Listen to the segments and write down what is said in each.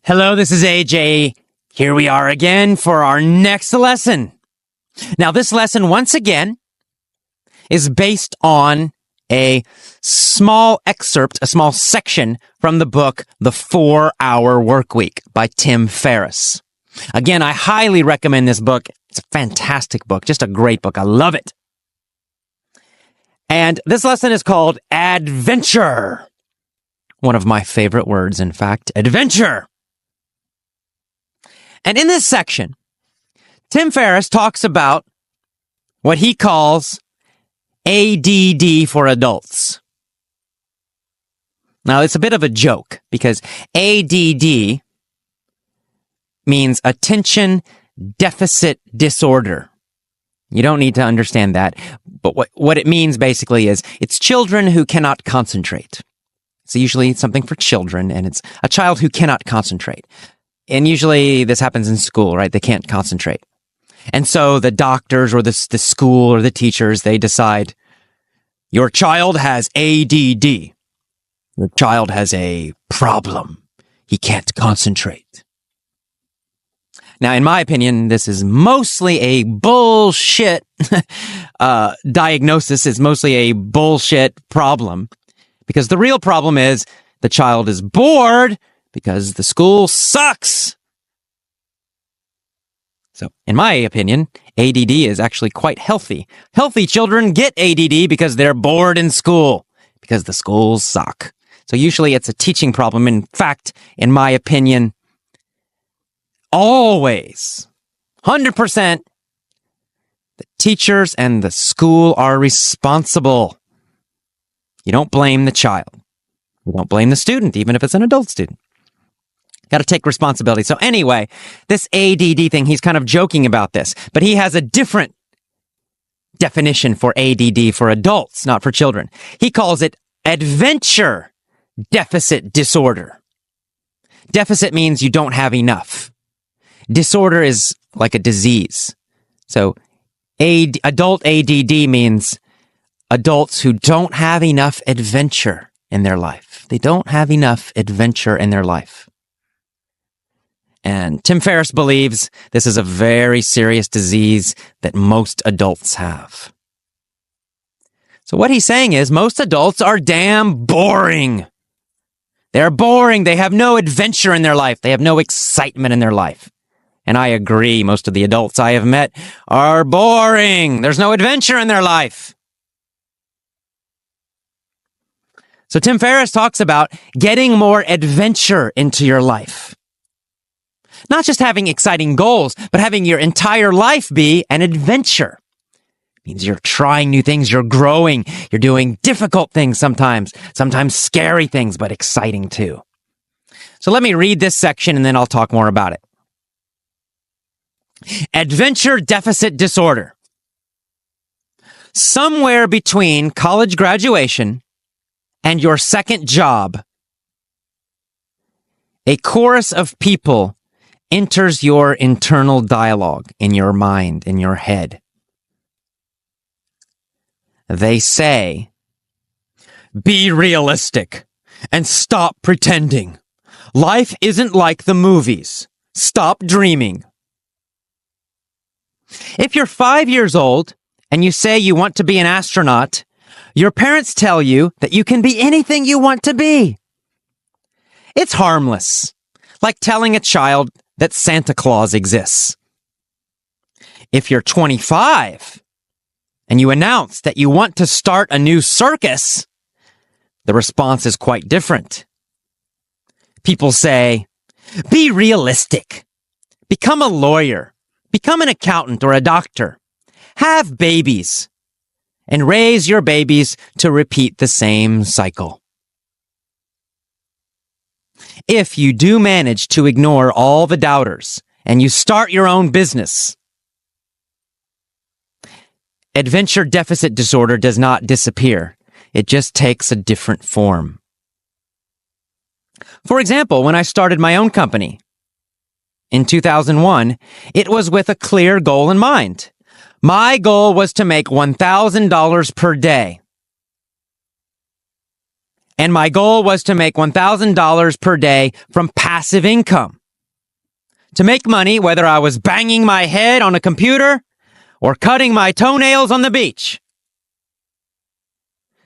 Hello, this is AJ. Here we are again for our next lesson. Now, this lesson, once again, is based on a small excerpt, a small section from the book, The 4-Hour Workweek by Tim Ferriss. Again, I highly recommend this book. It's a fantastic book, just a great book. I love it. And this lesson is called Adventure. One of my favorite words, in fact, adventure. And in this section, Tim Ferriss talks about what he calls ADD for adults. Now, it's a bit of a joke because ADD means attention deficit disorder. You don't need to understand that, but what it means basically is it's children who cannot concentrate. So usually it's something for children, and it's a child who cannot concentrate. And usually this happens in school, right? They can't concentrate. And so the doctors or the school or the teachers, they decide, your child has ADD. Your child has a problem. He can't concentrate. Now, in my opinion, this is mostly a bullshit diagnosis. It's mostly a bullshit problem because the real problem is the child is bored because the school sucks. So, in my opinion, ADD is actually quite healthy. Healthy children get ADD because they're bored in school, because the schools suck. So usually it's a teaching problem. In fact, in my opinion, always, 100%, the teachers and the school are responsible. You don't blame the child. You don't blame the student, even if it's an adult student. Got to take responsibility. So anyway, this ADD thing, he's kind of joking about this, but he has a different definition for ADD for adults, not for children. He calls it adventure deficit disorder. Deficit means you don't have enough. Disorder is like a disease. So adult ADD means adults who don't have enough adventure in their life. They don't have enough adventure in their life. And Tim Ferriss believes this is a very serious disease that most adults have. So what he's saying is most adults are damn boring. They're boring. They have no adventure in their life. They have no excitement in their life. And I agree, most of the adults I have met are boring. There's no adventure in their life. So Tim Ferriss talks about getting more adventure into your life. Not just having exciting goals, but having your entire life be an adventure. It means you're trying new things, you're growing, you're doing difficult things sometimes scary things, but exciting too. So let me read this section and then I'll talk more about it. Adventure deficit disorder. Somewhere between college graduation and your second job, a chorus of people enters your internal dialogue in your mind, in your head. They say, be realistic and stop pretending. Life isn't like the movies. Stop dreaming. If you're 5 years old and you say you want to be an astronaut, your parents tell you that you can be anything you want to be. It's harmless, like telling a child that Santa Claus exists. If you're 25 and you announce that you want to start a new circus, the response is quite different. People say, be realistic. Become a lawyer. Become an accountant or a doctor. Have babies. And raise your babies to repeat the same cycle. If you do manage to ignore all the doubters and you start your own business, adventure deficit disorder does not disappear. It just takes a different form. For example, when I started my own company in 2001, it was with a clear goal in mind. My goal was to make $1,000 per day. And my goal was to make $1,000 per day from passive income. To make money whether I was banging my head on a computer or cutting my toenails on the beach.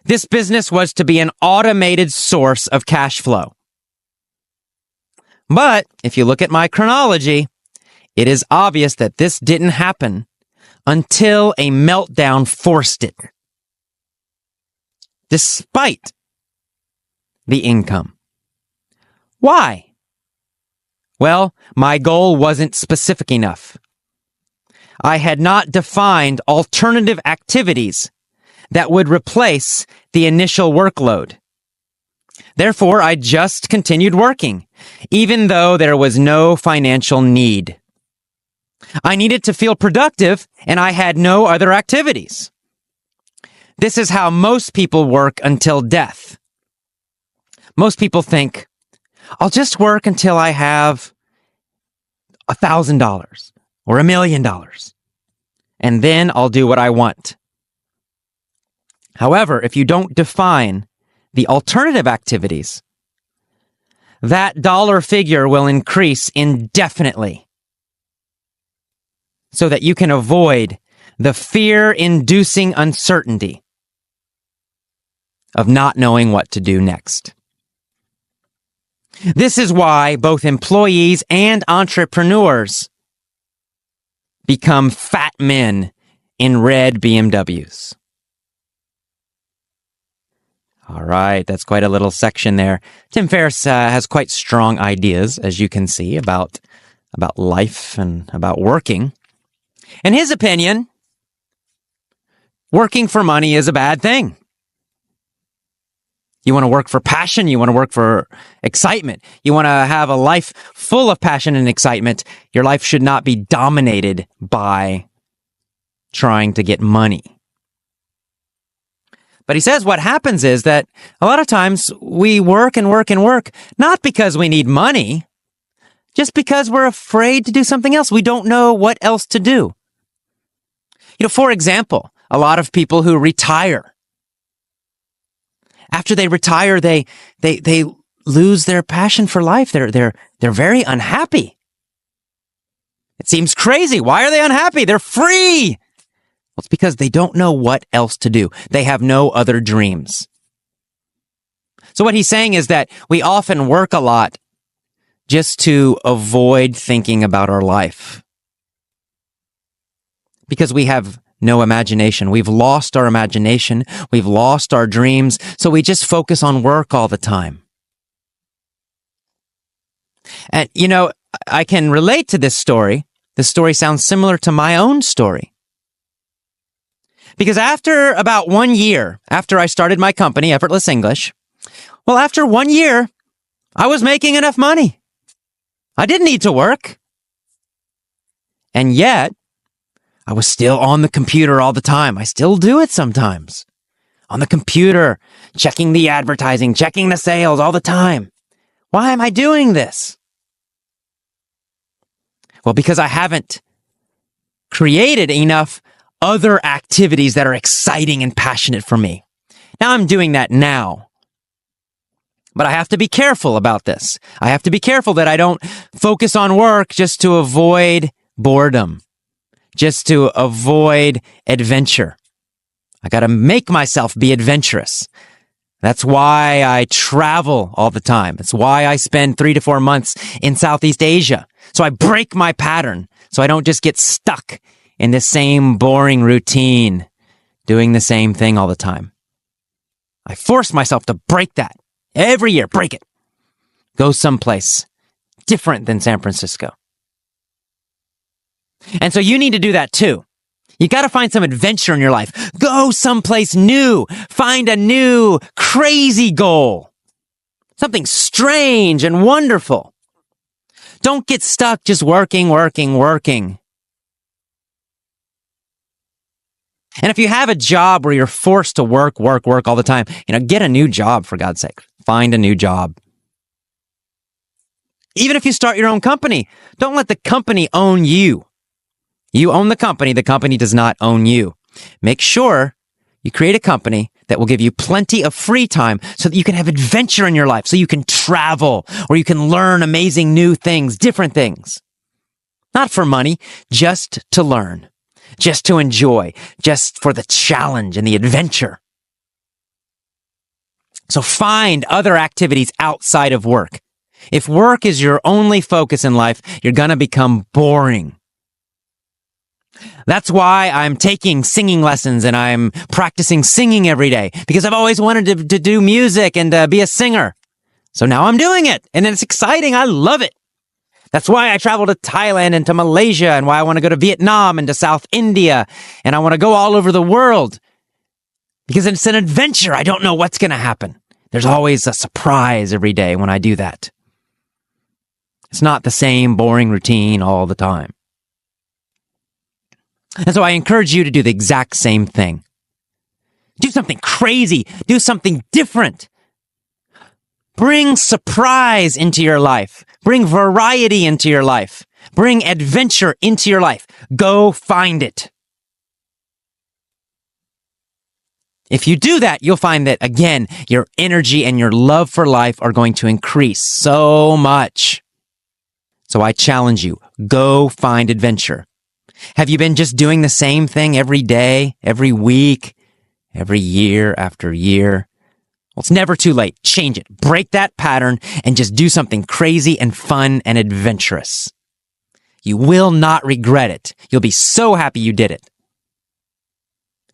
This business was to be an automated source of cash flow. But if you look at my chronology, it is obvious that this didn't happen until a meltdown forced it. Despite the income. Why? Well, my goal wasn't specific enough. I had not defined alternative activities that would replace the initial workload. Therefore, I just continued working, even though there was no financial need. I needed to feel productive, and I had no other activities. This is how most people work until death. Most people think, I'll just work until I have $1,000 or $1 million, and then I'll do what I want. However, if you don't define the alternative activities, that dollar figure will increase indefinitely so that you can avoid the fear-inducing uncertainty of not knowing what to do next. This is why both employees and entrepreneurs become fat men in red BMWs. All right, that's quite a little section there. Tim Ferriss has quite strong ideas, as you can see, about life and about working. In his opinion, working for money is a bad thing. You want to work for passion. You want to work for excitement. You want to have a life full of passion and excitement. Your life should not be dominated by trying to get money. But he says what happens is that a lot of times we work and work and work, not because we need money, just because we're afraid to do something else. We don't know what else to do. For example, a lot of people who retire, after they retire, they lose their passion for life. They're very unhappy. It seems crazy. Why are they unhappy? They're free. Well, it's because they don't know what else to do. They have no other dreams. So what he's saying is that we often work a lot just to avoid thinking about our life. Because we have no imagination. We've lost our imagination. We've lost our dreams. So we just focus on work all the time. And, I can relate to this story. This story sounds similar to my own story. Because after about 1 year, after I started my company, Effortless English, after 1 year, I was making enough money. I didn't need to work. And yet, I was still on the computer all the time. I still do it sometimes. On the computer, checking the advertising, checking the sales all the time. Why am I doing this? Well, because I haven't created enough other activities that are exciting and passionate for me. Now I'm doing that now. But I have to be careful about this. I have to be careful that I don't focus on work just to avoid boredom, just to avoid adventure. I got to make myself be adventurous. That's why I travel all the time. It's why I spend 3 to 4 months in Southeast Asia. So I break my pattern so I don't just get stuck in the same boring routine, doing the same thing all the time. I force myself to break that. Every year, break it. Go someplace different than San Francisco. And so you need to do that too. You got to find some adventure in your life. Go someplace new. Find a new, crazy goal. Something strange and wonderful. Don't get stuck just working. And if you have a job where you're forced to work all the time, get a new job, for God's sake. Find a new job. Even if you start your own company, don't let the company own you. You own the company does not own you. Make sure you create a company that will give you plenty of free time so that you can have adventure in your life, so you can travel or you can learn amazing new things, different things. Not for money, just to learn, just to enjoy, just for the challenge and the adventure. So find other activities outside of work. If work is your only focus in life, you're going to become boring. That's why I'm taking singing lessons and I'm practicing singing every day, because I've always wanted to do music and be a singer. So now I'm doing it, and it's exciting. I love it. That's why I travel to Thailand and to Malaysia, and why I want to go to Vietnam and to South India, and I want to go all over the world, because it's an adventure. I don't know what's going to happen. There's always a surprise every day when I do that. It's not the same boring routine all the time. And so I encourage you to do the exact same thing. Do something crazy. Do something different. Bring surprise into your life. Bring variety into your life. Bring adventure into your life. Go find it. If you do that, you'll find that, again, your energy and your love for life are going to increase so much. So I challenge you, go find adventure. Have you been just doing the same thing every day, every week, every year after year? Well, it's never too late. Change it. Break that pattern and just do something crazy and fun and adventurous. You will not regret it. You'll be so happy you did it.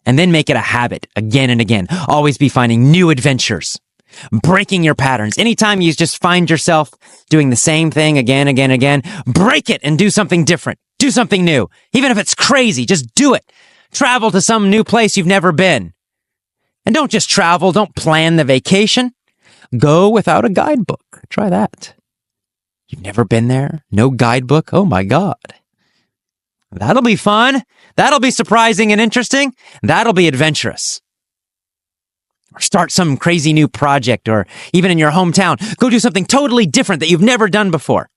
And then make it a habit again and again. Always be finding new adventures, breaking your patterns. Anytime you just find yourself doing the same thing again, break it and do something different. Do something new. Even if it's crazy, just do it. Travel to some new place you've never been. And don't just travel. Don't plan the vacation. Go without a guidebook. Try that. You've never been there? No guidebook? Oh my God. That'll be fun. That'll be surprising and interesting. That'll be adventurous. Or start some crazy new project, or even in your hometown, go do something totally different that you've never done before.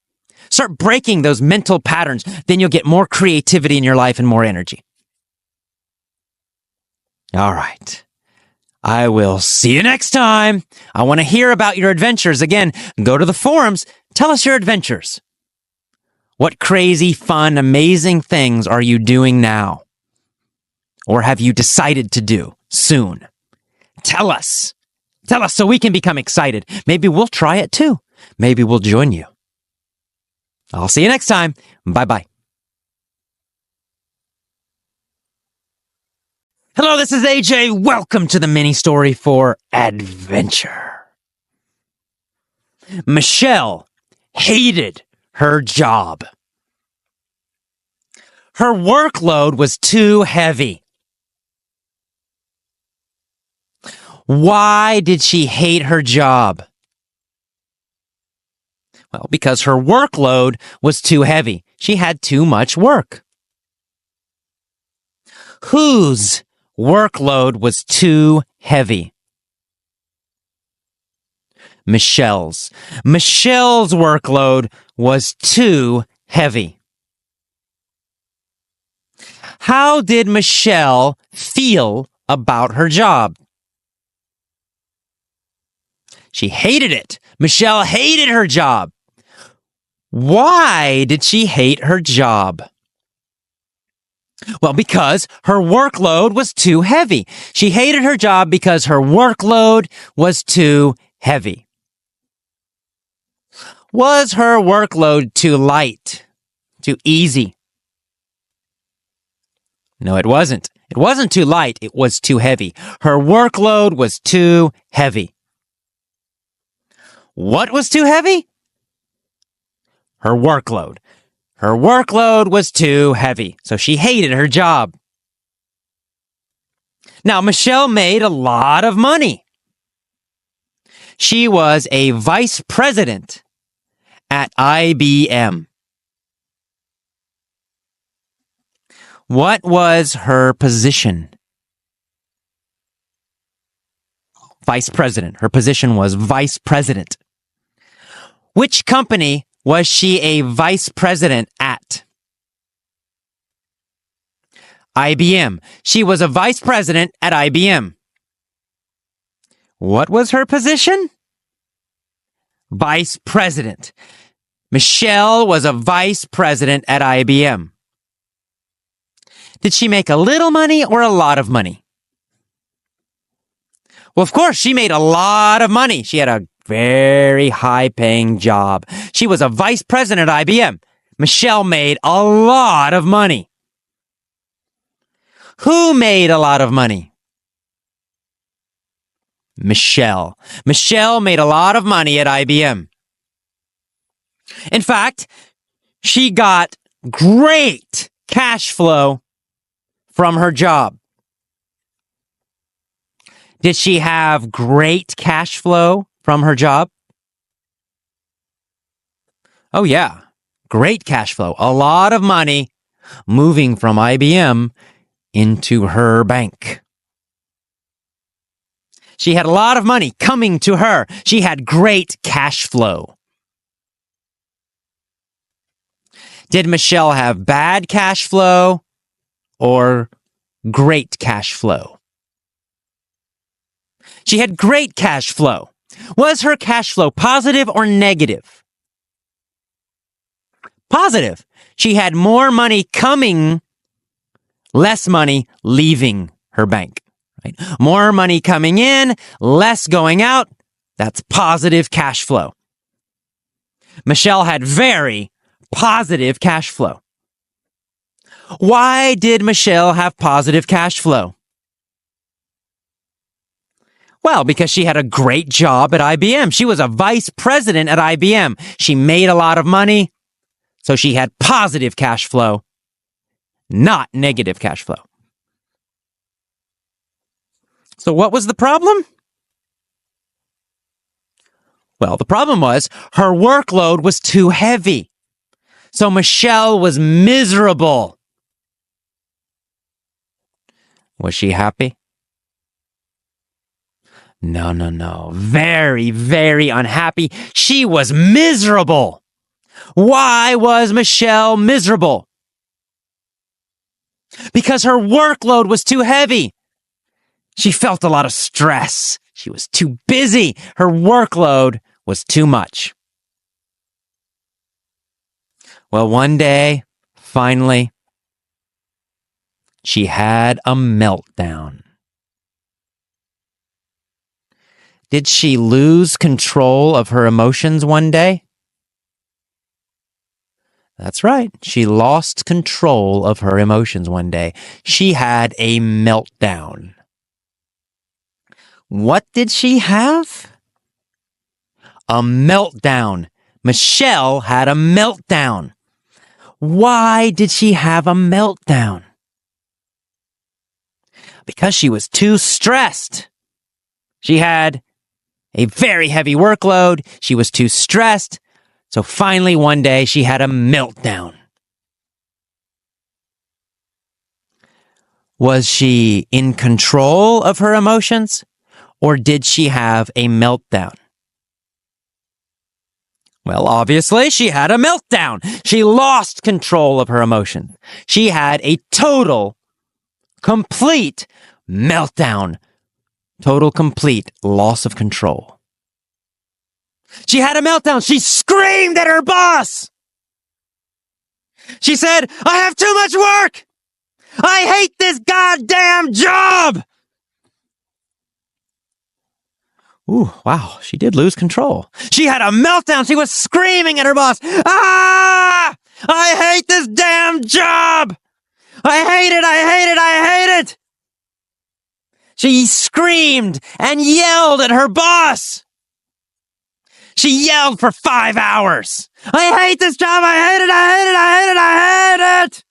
Start breaking those mental patterns. Then you'll get more creativity in your life and more energy. All right. I will see you next time. I want to hear about your adventures. Again, go to the forums. Tell us your adventures. What crazy, fun, amazing things are you doing now? Or have you decided to do soon? Tell us. Tell us so we can become excited. Maybe we'll try it too. Maybe we'll join you. I'll see you next time. Bye-bye. Hello, this is AJ. Welcome to the mini story for adventure. Michelle hated her job. Her workload was too heavy. Why did she hate her job? Well, because her workload was too heavy. She had too much work. Whose workload was too heavy? Michelle's. Michelle's workload was too heavy. How did Michelle feel about her job? She hated it. Michelle hated her job. Why did she hate her job? Well, because her workload was too heavy. She hated her job because her workload was too heavy. Was her workload too light? Too easy? No, it wasn't. It wasn't too light. It was too heavy. Her workload was too heavy. What was too heavy? Her workload. Her workload was too heavy, so she hated her job. Now, Michelle made a lot of money. She was a vice president at IBM. What was her position? Vice president. Her position was vice president. Which company was she a vice president at? IBM. She was a vice president at IBM. What was her position? Vice president. Michelle was a vice president at IBM. Did she make a little money or a lot of money? Well, of course, she made a lot of money. She had a very high-paying job. She was a vice president at IBM. Michelle made a lot of money. Who made a lot of money? Michelle. Michelle made a lot of money at IBM. In fact, she got great cash flow from her job. Did she have great cash flow from her job? Oh yeah, great cash flow. A lot of money moving from IBM into her bank. She had a lot of money coming to her. She had great cash flow. Did Michelle have bad cash flow or great cash flow? She had great cash flow. Was her cash flow positive or negative? Positive. She had more money coming, less money leaving her bank. Right? More money coming in, less going out. That's positive cash flow. Michelle had very positive cash flow. Why did Michelle have positive cash flow? Well, because she had a great job at IBM. She was a vice president at IBM. She made a lot of money, so she had positive cash flow, not negative cash flow. So what was the problem? Well, the problem was her workload was too heavy. So Michelle was miserable. Was she happy? No. Very, very unhappy. She was miserable. Why was Michelle miserable? Because her workload was too heavy. She felt a lot of stress. She was too busy. Her workload was too much. Well, one day, finally, she had a meltdown. Did she lose control of her emotions one day? That's right. She lost control of her emotions one day. She had a meltdown. What did she have? A meltdown. Michelle had a meltdown. Why did she have a meltdown? Because she was too stressed. She had a very heavy workload. She was too stressed. So finally, one day, she had a meltdown. Was she in control of her emotions, or did she have a meltdown? Well, obviously, she had a meltdown. She lost control of her emotions. She had a total, complete meltdown. Total, complete loss of control. She had a meltdown. She screamed at her boss. She said, "I have too much work. I hate this goddamn job." Ooh, wow, she did lose control. She had a meltdown. She was screaming at her boss. "Ah! I hate this damn job. I hate it. I hate it. I hate it." She screamed and yelled at her boss. She yelled for 5 hours. "I hate this job. I hate it. I hate it. I hate it. I hate it."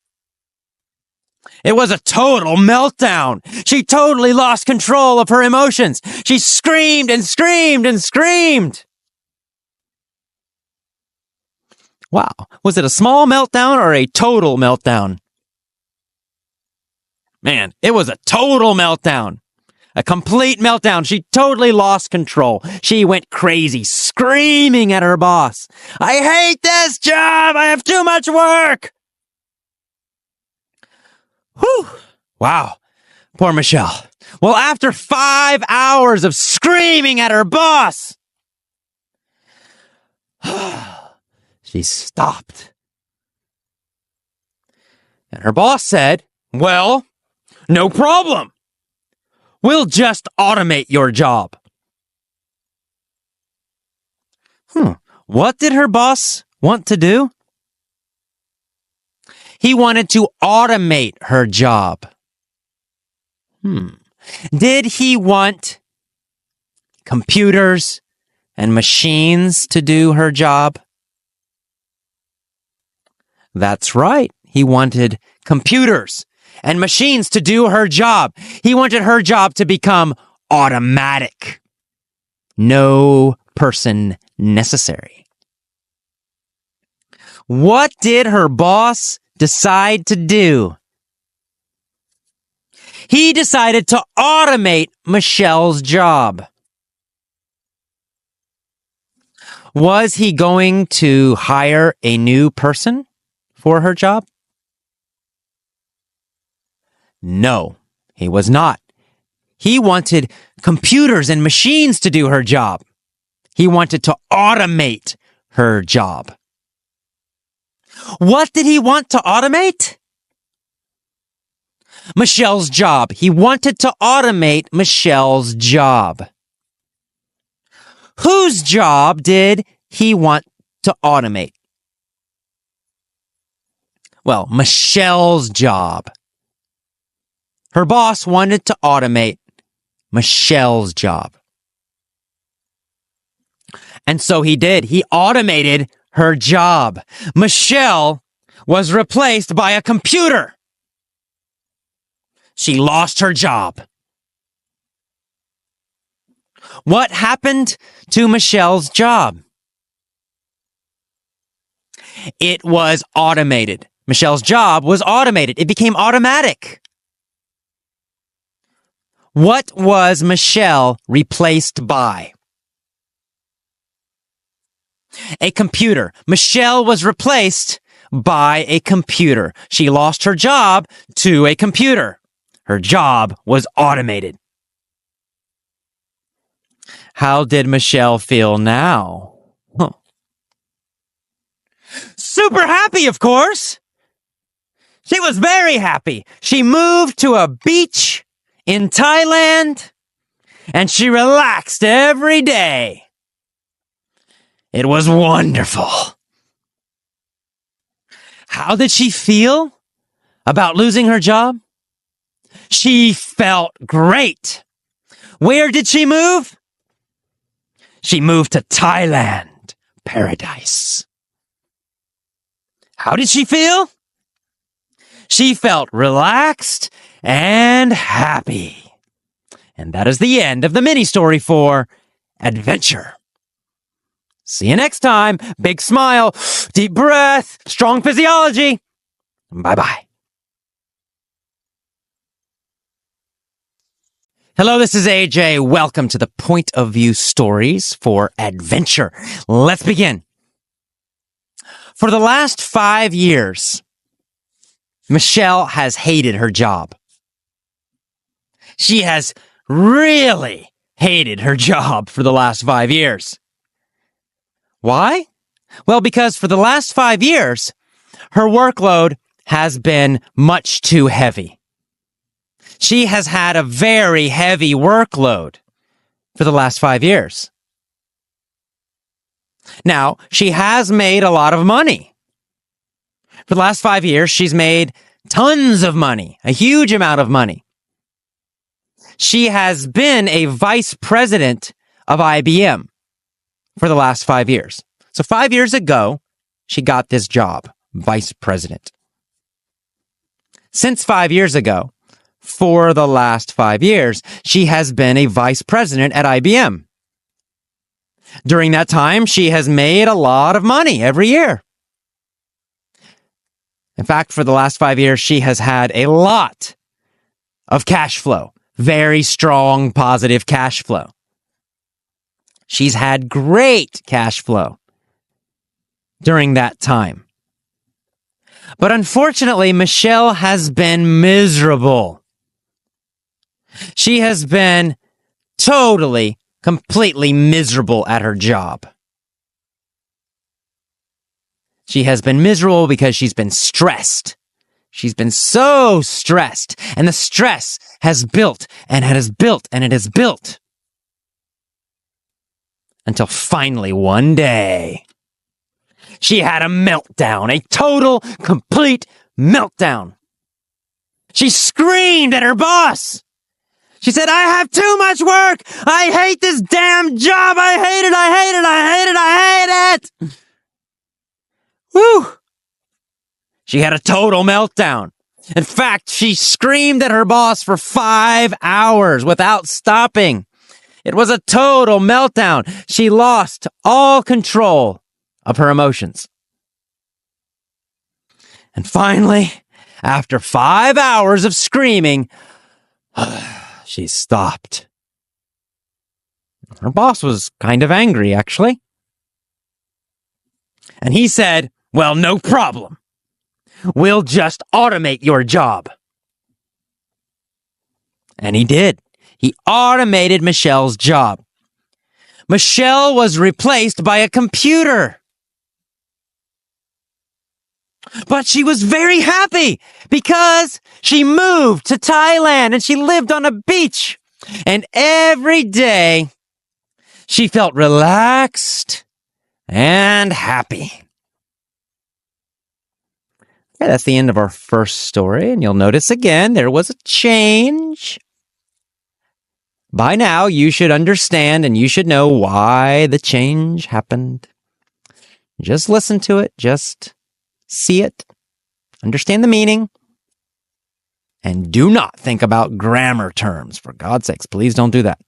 It was a total meltdown. She totally lost control of her emotions. She screamed and screamed and screamed. Wow. Was it a small meltdown or a total meltdown? Man, it was a total meltdown. A complete meltdown. She totally lost control. She went crazy, screaming at her boss. "I hate this job. I have too much work." Whew. Wow. Poor Michelle. Well, after 5 hours of screaming at her boss, she stopped. And her boss said, "Well, no problem. We'll just automate your job." What did her boss want to do? He wanted to automate her job. Did he want computers and machines to do her job? That's right. He wanted computers and machines to do her job. He wanted her job to become automatic. No person necessary. What did her boss decide to do? He decided to automate Michelle's job. Was he going to hire a new person for her job? No, he was not. He wanted computers and machines to do her job. He wanted to automate her job. What did he want to automate? Michelle's job. He wanted to automate Michelle's job. Whose job did he want to automate? Well, Michelle's job. Her boss wanted to automate Michelle's job. And so he did. He automated her job. Michelle was replaced by a computer. She lost her job. What happened to Michelle's job? It was automated. Michelle's job was automated. It became automatic. What was Michelle replaced by? A computer. Michelle was replaced by a computer. She lost her job to a computer. Her job was automated. How did Michelle feel now? Super happy, of course. She was very happy. She moved to a beach in Thailand and she relaxed every day. It was wonderful. How did she feel about losing her job? She felt great. Where did she move? She moved to Thailand, paradise. How did she feel? She felt relaxed and happy. And that is the end of the mini story for Adventure. See you next time. Big smile, deep breath, strong physiology. Bye-bye. Hello, this is AJ. Welcome to the Point of View Stories for Adventure. Let's begin. For the last 5 years, Michelle has hated her job. She has really hated her job for the last 5 years. Why? Well, because for the last 5 years, her workload has been much too heavy. She has had a very heavy workload for the last 5 years. Now, she has made a lot of money. For the last 5 years, she's made tons of money, a huge amount of money. She has been a vice president of IBM for the last 5 years. So 5 years ago, she got this job, vice president. Since 5 years ago, for the last 5 years, she has been a vice president at IBM. During that time, she has made a lot of money every year. In fact, for the last 5 years, she has had a lot of cash flow, very strong, positive cash flow. She's had great cash flow during that time. But unfortunately, Michelle has been miserable. She has been totally, completely miserable at her job. She has been miserable because she's been stressed. She's been so stressed, and the stress has built, and it has built, and it has built. Until finally one day, she had a meltdown, a total, complete meltdown. She screamed at her boss. She said, I have too much work. I hate this damn job. I hate it. I hate it. I hate it. I hate it. Whew. She had a total meltdown. In fact, she screamed at her boss for 5 hours without stopping. It was a total meltdown. She lost all control of her emotions. And finally, after 5 hours of screaming, she stopped. Her boss was kind of angry, actually. And he said, well, no problem. We'll just automate your job. And he did. He automated Michelle's job. Michelle was replaced by a computer. But she was very happy because she moved to Thailand and she lived on a beach. And every day she felt relaxed and happy. Yeah, that's the end of our first story. And you'll notice again, there was a change. By now, you should understand and you should know why the change happened. Just listen to it. Just see it. Understand the meaning. And do not think about grammar terms. For God's sakes, please don't do that.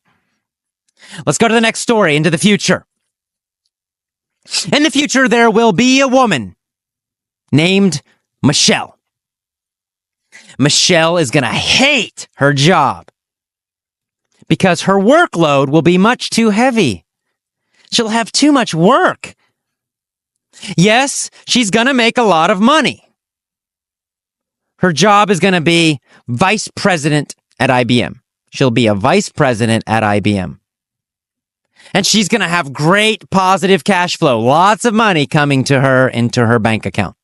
Let's go to the next story, into the future. In the future, there will be a woman named Michelle. Michelle is going to hate her job because her workload will be much too heavy. She'll have too much work. Yes, she's going to make a lot of money. Her job is going to be vice president at IBM. She'll be a vice president at IBM. And she's going to have great positive cash flow, lots of money coming to her into her bank account.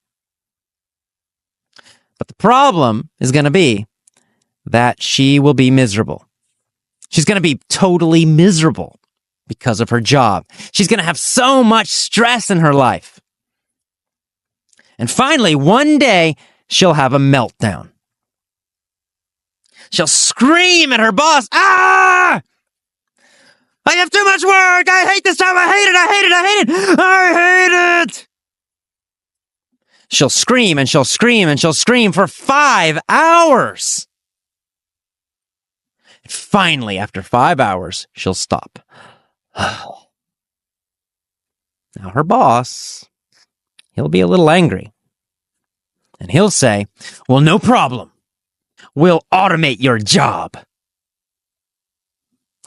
But the problem is going to be that she will be miserable. She's going to be totally miserable because of her job. She's going to have so much stress in her life. And finally, one day, she'll have a meltdown. She'll scream at her boss, "Ah! I have too much work! I hate this job! I hate it! I hate it! I hate it! I hate it!" She'll scream and she'll scream and she'll scream for 5 hours. And finally, after 5 hours, she'll stop. Now, her boss, he'll be a little angry. And he'll say, well, no problem. We'll automate your job.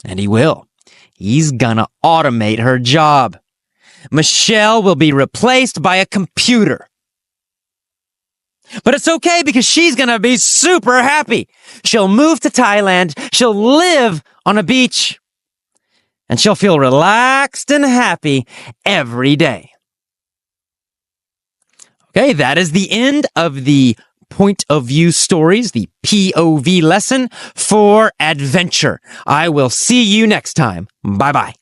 And he will. He's gonna automate her job. Michelle will be replaced by a computer. But it's okay because she's gonna be super happy. She'll move to Thailand. She'll live on a beach. And she'll feel relaxed and happy every day. Okay, that is the end of the point of view stories, the POV lesson for adventure. I will see you next time. Bye-bye.